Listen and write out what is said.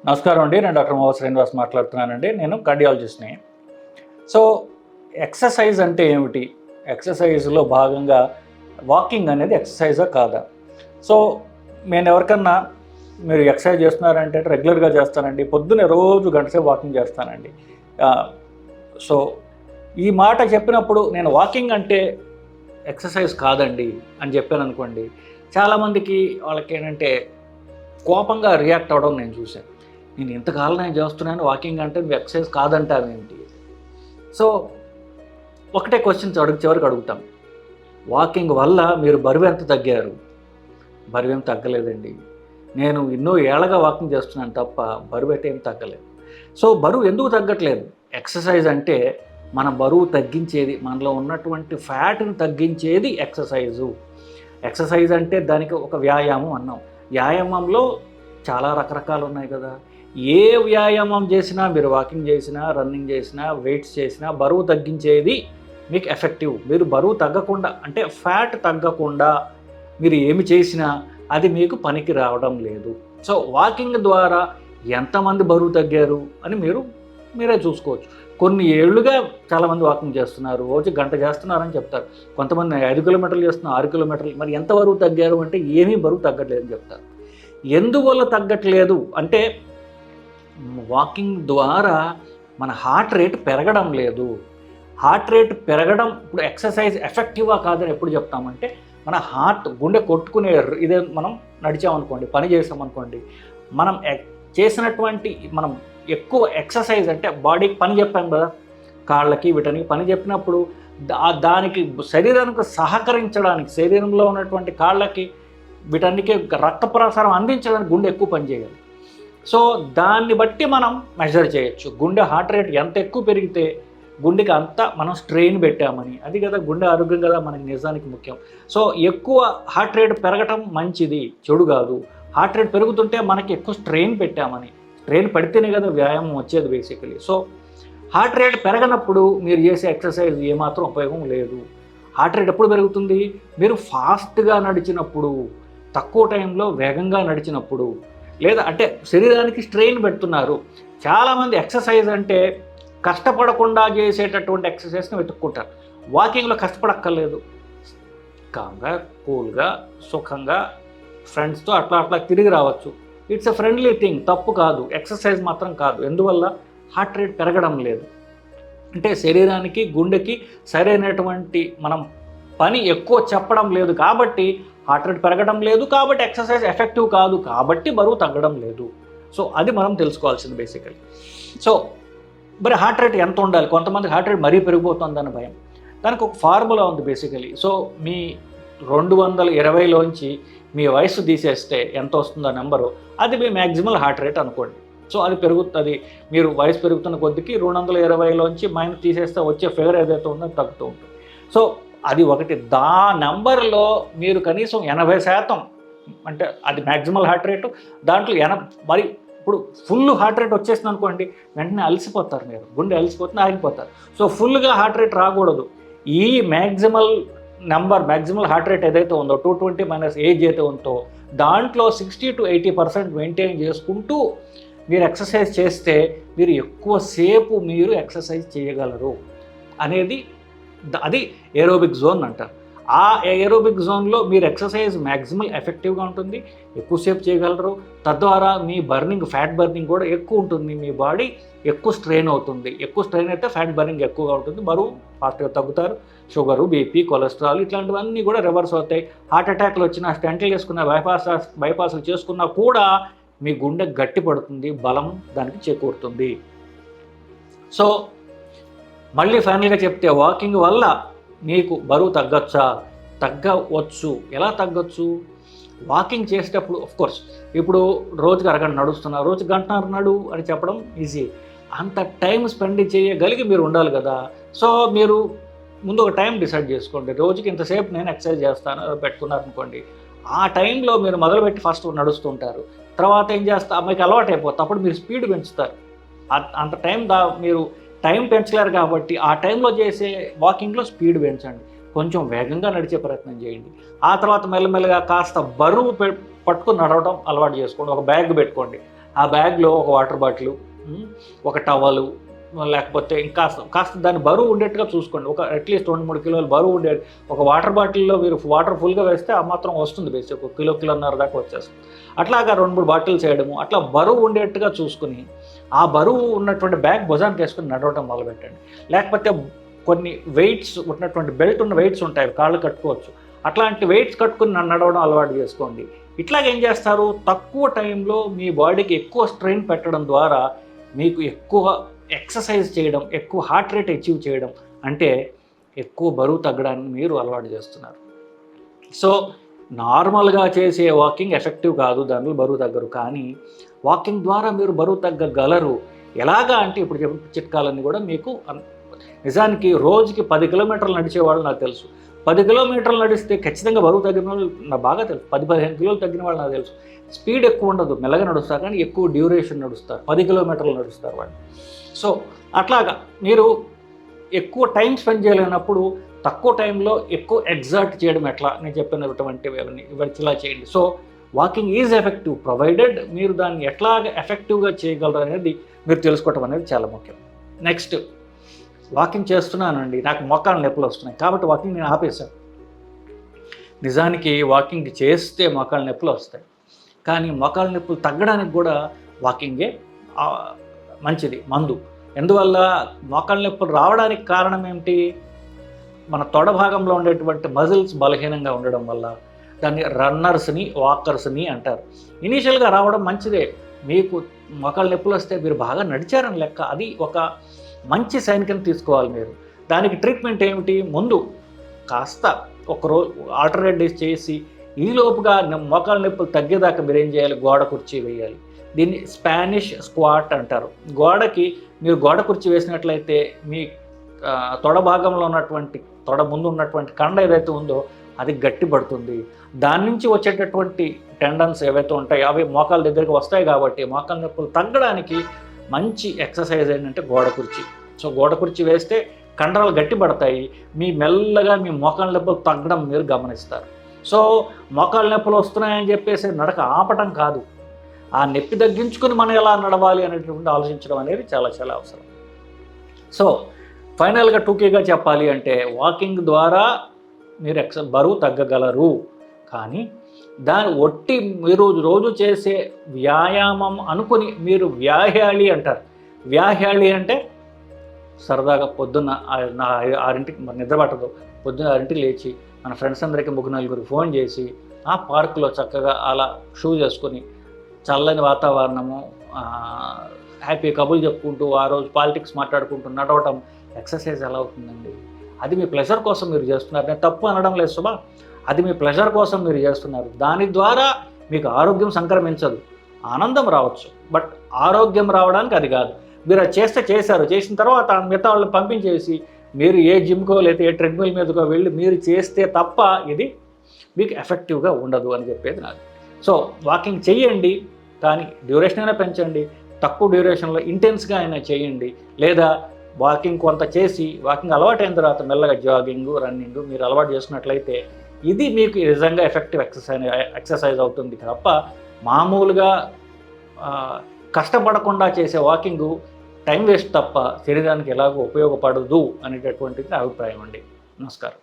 నమస్కారం అండి. నేను డాక్టర్ మోహన్ శ్రీనివాస్ మాట్లాడుతున్నానండి. నేను కార్డియాలజిస్ట్ని. సో ఎక్సర్సైజ్ అంటే ఏమిటి? ఎక్సర్సైజ్లో భాగంగా వాకింగ్ అనేది ఎక్సర్సైజా కాదా? సో నేను ఎవరికన్నా మీరు ఎక్సర్సైజ్ చేస్తున్నారంటే రెగ్యులర్గా చేస్తానండి, పొద్దున్నే రోజు గంటసేపు వాకింగ్ చేస్తానండి. సో ఈ మాట చెప్పినప్పుడు నేను వాకింగ్ అంటే ఎక్సర్సైజ్ కాదండి అని చెప్పాను అనుకోండి, చాలామందికి వాళ్ళకి ఏంటంటే కోపంగా రియాక్ట్ అవ్వడం నేను చూశాను. నేను ఇంతకాలం నేను చేస్తున్నాను, వాకింగ్ అంటే నువ్వు ఎక్సర్సైజ్ కాదంటావేంటి? సో ఒకటే క్వశ్చన్స్ చివరికి అడుగుతాం. వాకింగ్ వల్ల మీరు బరువు ఎంత తగ్గారు? బరువేం తగ్గలేదండి. నేను ఎన్నో ఏళ్ళగా వాకింగ్ చేస్తున్నాను తప్ప బరువు అయితే ఏం తగ్గలేదు. సో బరువు ఎందుకు తగ్గట్లేదు? ఎక్సర్సైజ్ అంటే మన బరువు తగ్గించేది, మనలో ఉన్నటువంటి ఫ్యాట్ని తగ్గించేది ఎక్సర్సైజు. ఎక్సర్సైజ్ అంటే దానికి ఒక వ్యాయామం అన్నాం. వ్యాయామంలో చాలా రకరకాలు ఉన్నాయి కదా. ఏ వ్యాయామం చేసినా, మీరు వాకింగ్ చేసినా, రన్నింగ్ చేసినా, వెయిట్స్ చేసినా బరువు తగ్గించేది మీకు ఎఫెక్టివ్. మీరు బరువు తగ్గకుండా అంటే ఫ్యాట్ తగ్గకుండా మీరు ఏమి చేసినా అది మీకు పనికి రావడం లేదు. సో వాకింగ్ ద్వారా ఎంతమంది బరువు తగ్గారు అని మీరే చూసుకోవచ్చు. కొన్ని ఏళ్ళుగా చాలామంది వాకింగ్ చేస్తున్నారు, రోజు గంట చేస్తున్నారని చెప్తారు. కొంతమంది 5 కిలోమీటర్లు చేస్తున్నారు, 6 కిలోమీటర్లు. మరి ఎంత బరువు తగ్గారు అంటే ఏమీ బరువు తగ్గట్లేదని చెప్తారు. ఎందువల్ల తగ్గట్లేదు అంటే వాకింగ్ ద్వారా మన హార్ట్ రేట్ పెరగడం లేదు. హార్ట్ రేట్ పెరగడం ఇప్పుడు ఎక్సర్సైజ్ ఎఫెక్టివా కాదని ఎప్పుడు చెప్తామంటే, మన హార్ట్ గుండె కొట్టుకునే ఇదే మనం నడిచామనుకోండి, పని చేసామనుకోండి, మనం మనం ఎక్కువ ఎక్సర్సైజ్ అంటే బాడీకి పని చెప్పాం కదా, కాళ్ళకి వీటనికి పని చెప్పినప్పుడు దానికి శరీరానికి సహకరించడానికి, శరీరంలో ఉన్నటువంటి కాళ్ళకి వీటన్నికి రక్త ప్రసారం అందించడానికి గుండె ఎక్కువ పని చేయాలి. సో దాన్ని బట్టి మనం మెజర్ చేయొచ్చు. గుండె హార్ట్ రేట్ ఎంత ఎక్కువ పెరిగితే గుండెకి అంతా మనం స్ట్రెయిన్ పెట్టామని. అది కదా గుండె ఆరోగ్యం కదా మనకి నిజానికి ముఖ్యం. సో ఎక్కువ హార్ట్ రేట్ పెరగటం మంచిది, చెడు కాదు. హార్ట్ రేట్ పెరుగుతుంటే మనకి ఎక్కువ స్ట్రెయిన్ పెట్టామని. స్ట్రెయిన్ పడితేనే కదా వ్యాయామం వచ్చేది బేసికలీ. సో హార్ట్ రేట్ పెరగనప్పుడు మీరు చేసే ఎక్సర్సైజ్ ఏమాత్రం ఉపయోగం లేదు. హార్ట్ రేట్ ఎప్పుడు పెరుగుతుంది? మీరు ఫాస్ట్గా నడిచినప్పుడు, తక్కువ టైంలో వేగంగా నడిచినప్పుడు, లేదా అంటే శరీరానికి స్ట్రెయిన్ పెడుతున్నారు. చాలామంది ఎక్సర్సైజ్ అంటే కష్టపడకుండా చేసేటటువంటి ఎక్సర్సైజ్ని వెతుక్కుంటారు. వాకింగ్లో కష్టపడక్కర్లేదు, కామ్గా కూల్గా సుఖంగా ఫ్రెండ్స్తో అట్లా తిరిగి రావచ్చు. ఇట్స్ ఎ ఫ్రెండ్లీ థింగ్, తప్పు కాదు. ఎక్సర్సైజ్ మాత్రం కాదు. ఎందువల్ల? హార్ట్ రేట్ పెరగడం లేదు. అంటే శరీరానికి గుండెకి సరైనటువంటి మనం పని ఎక్కువ చెప్పడం లేదు కాబట్టి హార్ట్ రేట్ పెరగడం లేదు, కాబట్టి ఎక్సర్సైజ్ ఎఫెక్టివ్ కాదు, కాబట్టి బరువు తగ్గడం లేదు. సో అది మనం తెలుసుకోవాల్సింది బేసికలీ. సో మరి హార్ట్ రేట్ ఎంత ఉండాలి? కొంతమంది హార్ట్ రేట్ మరీ పెరిగిపోతుందని భయం. దానికి ఒక ఫార్ములా ఉంది బేసికలీ. సో మీ 220లోంచి మీ వయసు తీసేస్తే ఎంత వస్తుందో నెంబరు, అది మీ మ్యాక్సిమల్ హార్ట్ రేట్ అనుకోండి. సో అది పెరుగుతుంది. మీరు వయసు పెరుగుతున్న కొద్దికి 220లోంచి మైనస్ తీసేస్తే వచ్చే ఫిగర్ ఏదైతే ఉందో తగ్గుతూ ఉంటుంది. సో అది ఒకటి. నెంబర్లో మీరు కనీసం 80% అంటే అది మ్యాక్సిమల్ హార్ట్ రేటు. దాంట్లో మరి ఇప్పుడు ఫుల్ హార్ట్ రేట్ వచ్చేసింది అనుకోండి, వెంటనే అలసిపోతారు, మీరు గుండె అలసిపోతుంది, ఆగిపోతారు. సో ఫుల్గా హార్ట్ రేట్ రాకూడదు. ఈ మ్యాక్సిమల్ హార్ట్ రేట్ ఏదైతే ఉందో 220 మైనస్ ఏజ్ అయితే ఉందో దాంట్లో 60 to 80% మెయింటైన్ చేసుకుంటూ మీరు ఎక్సర్సైజ్ చేస్తే మీరు ఎక్కువసేపు మీరు ఎక్సర్సైజ్ చేయగలరు అనేది అది ఏరోబిక్ జోన్ అంటారు. ఆ ఏరోబిక్ జోన్లో మీరు ఎక్సర్సైజ్ మ్యాక్సిమల్ ఎఫెక్టివ్గా ఉంటుంది, ఎక్కువసేపు చేయగలరు. తద్వారా మీ ఫ్యాట్ బర్నింగ్ కూడా ఎక్కువ ఉంటుంది. మీ బాడీ ఎక్కువ స్ట్రెయిన్ అవుతుంది. ఎక్కువ స్ట్రెయిన్ అయితే ఫ్యాట్ బర్నింగ్ ఎక్కువగా ఉంటుంది, బరువు ఫాస్ట్గా తగ్గుతారు. షుగరు, బీపీ, కొలెస్ట్రాల్ ఇట్లాంటివన్నీ కూడా రివర్స్ అవుతాయి. హార్ట్ అటాక్లు వచ్చినా, స్టెంట్లు చేసుకున్న, బైపాస్లు చేసుకున్నా కూడా మీ గుండె గట్టి పడుతుంది, బలం దానికి చేకూరుతుంది. సో మళ్ళీ ఫైనల్గా చెప్తే వాకింగ్ వల్ల మీకు బరువు తగ్గవచ్చు. ఎలా తగ్గచ్చు? వాకింగ్ చేసేటప్పుడు కోర్స్ ఇప్పుడు రోజుకి అరగంట నడుస్తున్నా, రోజు గంటన్నర నడు అని చెప్పడం ఈజీ. అంత టైం స్పెండ్ చేయగలిగి మీరు ఉండాలి కదా. సో మీరు ముందు ఒక టైం డిసైడ్ చేసుకోండి. రోజుకి ఇంతసేపు నేను ఎక్సర్సైజ్ చేస్తాను పెట్టుకున్నారనుకోండి, ఆ టైంలో మీరు మొదలుపెట్టి ఫస్ట్ నడుస్తుంటారు. తర్వాత ఏం చేస్తా మీకు అలవాటు అయిపోతుంది. అప్పుడు మీరు స్పీడ్ పెంచుతారు. అంత మీరు టైం పెంచలేరు కాబట్టి ఆ టైంలో చేసే వాకింగ్లో స్పీడ్ పెంచండి. కొంచెం వేగంగా నడిచే ప్రయత్నం చేయండి. ఆ తర్వాత మెల్లమెల్లగా కాస్త బరువు పట్టుకుని నడవడం అలవాటు చేసుకోండి. ఒక బ్యాగ్ పెట్టుకోండి, ఆ బ్యాగ్లో ఒక వాటర్ బాటిల్, ఒక టవలు, లేకపోతే కాస్త దాని బరువు ఉండేట్టుగా చూసుకోండి. ఒక అట్లీస్ట్ 2-3 కిలోలు బరువు ఉండే ఒక వాటర్ బాటిల్లో మీరు వాటర్ ఫుల్గా వేస్తే ఆ మాత్రం వస్తుంది, బేసిక్ 1 కిలోన్నర దాకా వచ్చేస్తుంది. అట్లాగా 2-3 బాటిల్స్ వేయడము, అట్లా బరువు ఉండేట్టుగా చూసుకుని ఆ బరువు ఉన్నటువంటి బ్యాగ్ భుజానికి వేసుకుని నడవటం మొదలుపెట్టండి. లేకపోతే కొన్ని వెయిట్స్ ఉన్నటువంటి బెల్ట్ ఉన్న వెయిట్స్ ఉంటాయి, కాళ్ళు కట్టుకోవచ్చు, అట్లాంటి వెయిట్స్ కట్టుకుని నడవడం అలవాటు చేసుకోండి. ఇట్లాగేం చేస్తారు, తక్కువ టైంలో మీ బాడీకి ఎక్కువ స్ట్రెయిన్ పెట్టడం ద్వారా మీకు ఎక్కువ ఎక్సర్సైజ్ చేయడం, ఎక్కువ హార్ట్ రేట్ అచీవ్ చేయడం, అంటే ఎక్కువ బరువు తగ్గడాన్ని మీరు అలవాటు చేస్తున్నారు. సో నార్మల్గా చేసే వాకింగ్ ఎఫెక్టివ్ కాదు, దానిలో బరువు తగ్గరు. కానీ వాకింగ్ ద్వారా మీరు బరువు తగ్గగలరు. ఎలాగా అంటే ఇప్పుడు చెప్పిన చిట్కాలన్నీ కూడా మీకు నిజానికి రోజుకి 10 కిలోమీటర్లు నడిచేవాళ్ళు నాకు తెలుసు. 10 కిలోమీటర్లు నడిస్తే ఖచ్చితంగా బరువు తగ్గిన వాళ్ళు నాకు బాగా తెలుసు. 10-15 కిలోలు తగ్గిన వాళ్ళు నాకు తెలుసు. స్పీడ్ ఎక్కువ ఉండదు, మెల్లగా నడుస్తారు, కానీ ఎక్కువ డ్యూరేషన్ నడుస్తారు, 10 కిలోమీటర్లు నడుస్తారు వాళ్ళు. సో అట్లాగా మీరు ఎక్కువ టైం స్పెండ్ చేయలేనప్పుడు తక్కువ టైంలో ఎక్కువ ఎగ్జర్ట్ చేయడం ఎట్లా, నేను చెప్పినటువంటివి ఇలా చేయండి. So walking is effective provided మీరు దాన్ని ఎట్లాగ ఎఫెక్టివ్గా చేయగలరు అనేది మీరు తెలుసుకోవటం అనేది చాలా ముఖ్యం. నెక్స్ట్, వాకింగ్ చేస్తున్నానండి, నాకు మోకాళ్ళ నొప్పులు వస్తున్నాయి కాబట్టి వాకింగ్ నేను ఆపేశాను. నిజానికి వాకింగ్ చేస్తే మోకాళ్ళ నొప్పులు వస్తాయి, కానీ మోకాళ్ళ నొప్పులు తగ్గడానికి కూడా వాకింగే మంచిది మందు. ఎందువల్ల మోకాళ్ళ నొప్పులు రావడానికి కారణం ఏమిటి, మన తొడ భాగంలో ఉండేటువంటి మజిల్స్ బలహీనంగా ఉండడం వల్ల. దాన్ని రన్నర్స్ని, వాకర్స్ని అంటారు. ఇనీషియల్గా రావడం మంచిదే, మీకు మోకాళ్ళ నొప్పులు వస్తే మీరు బాగా నడిచారని లెక్క, అది ఒక మంచి సైన్ కింద తీసుకోవాలి మీరు. దానికి ట్రీట్మెంట్ ఏమిటి, ముందు కాస్త ఒకరోజు ఆల్టర్నేట్ డేస్ చేసి ఈలోపుగా మోకాళ్ళ నొప్పులు తగ్గేదాకా మీరు ఏం చేయాలి, గోడ కుర్చీ వేయాలి. దీన్ని స్పానిష్ స్క్వాట్ అంటారు. గోడకి మీరు గోడ కుర్చీ వేసినట్లయితే మీ తొడ భాగంలో ఉన్నటువంటి, తొడ ముందు ఉన్నటువంటి కండ ఏదైతే ఉందో అది గట్టిపడుతుంది. దాని నుంచి వచ్చేటటువంటి టెండన్స్ ఏవైతే ఉంటాయో అవి మోకాళ్ళ దగ్గరికి వస్తాయి. కాబట్టి మోకాళ్ళ నొప్పులు తగ్గడానికి మంచి ఎక్సర్సైజ్ ఏంటంటే గోడ కుర్చీ. సో గోడ కుర్చీ వేస్తే కండరాలు గట్టిపడతాయి, మీ మెల్లగా మీ మోకాళ్ళ నొప్పులు తగ్గడం మీరు గమనిస్తారు. సో మోకాళ్ళ నొప్పులు వస్తున్నాయని చెప్పేసి నడక ఆపటం కాదు, ఆ నొప్పి తగ్గించుకుని మనం ఎలా నడవాలి అనేటువంటి ఆలోచించడం అనేది చాలా చాలా అవసరం. సో ఫైనల్గా టూకీగా చెప్పాలి అంటే వాకింగ్ ద్వారా మీరు బరువు తగ్గగలరు. కానీ దాని ఒట్టి మీరు రోజు చేసే వ్యాయామం అనుకుని మీరు వ్యాయాళి అంటారు. వ్యాయాళి అంటే సరదాగా పొద్దున్న 6ంటికి నిద్ర పట్టదు, పొద్దున్న 6ంటికి లేచి మన ఫ్రెండ్స్ అందరికీ 3-4 ఫోన్ చేసి ఆ పార్కులో చక్కగా అలా షూ చేసుకొని చల్లని వాతావరణము, హ్యాపీ కబుర్లు చెప్పుకుంటూ ఆ రోజు పాలిటిక్స్ మాట్లాడుకుంటూ నడవటం ఎక్సర్సైజ్ ఎలా అవుతుందండి? అది మీ ప్లెజర్ కోసం మీరు చేస్తున్నారు, నేను తప్పు అనడం లేదు సుమా, అది మీ ప్లెజర్ కోసం మీరు చేస్తున్నారు. దాని ద్వారా మీకు ఆరోగ్యం సంక్రమించదు, ఆనందం రావచ్చు, బట్ ఆరోగ్యం రావడానికి అది కాదు. మీరు అది చేశారు, చేసిన తర్వాత మిగతా వాళ్ళని పంపించేసి మీరు ఏ జిమ్కో లేదా ఏ ట్రెడ్మిల్ మీదకో వెళ్ళి మీరు చేస్తే తప్ప ఇది మీకు ఎఫెక్టివ్గా ఉండదు అని చెప్పేది నాది. సో వాకింగ్ చెయ్యండి, కానీ డ్యూరేషన్ అయినా పెంచండి, తక్కువ డ్యూరేషన్లో ఇంటెన్స్గా అయినా చేయండి, లేదా వాకింగ్ కొంత చేసి వాకింగ్ అలవాటైన తర్వాత మెల్లగా జాగింగ్, రన్నింగ్ మీరు అలవాటు చేసుకున్నట్లయితే ఇది మీకు నిజంగా ఎఫెక్టివ్ ఎక్సర్సైజ్ అవుతుంది తప్ప మామూలుగా కష్టపడకుండా చేసే వాకింగు టైం వేస్ట్ తప్ప శరీరానికి ఎలాగో ఉపయోగపడదు అనేటటువంటిది నా అభిప్రాయం అండి. నమస్కారం.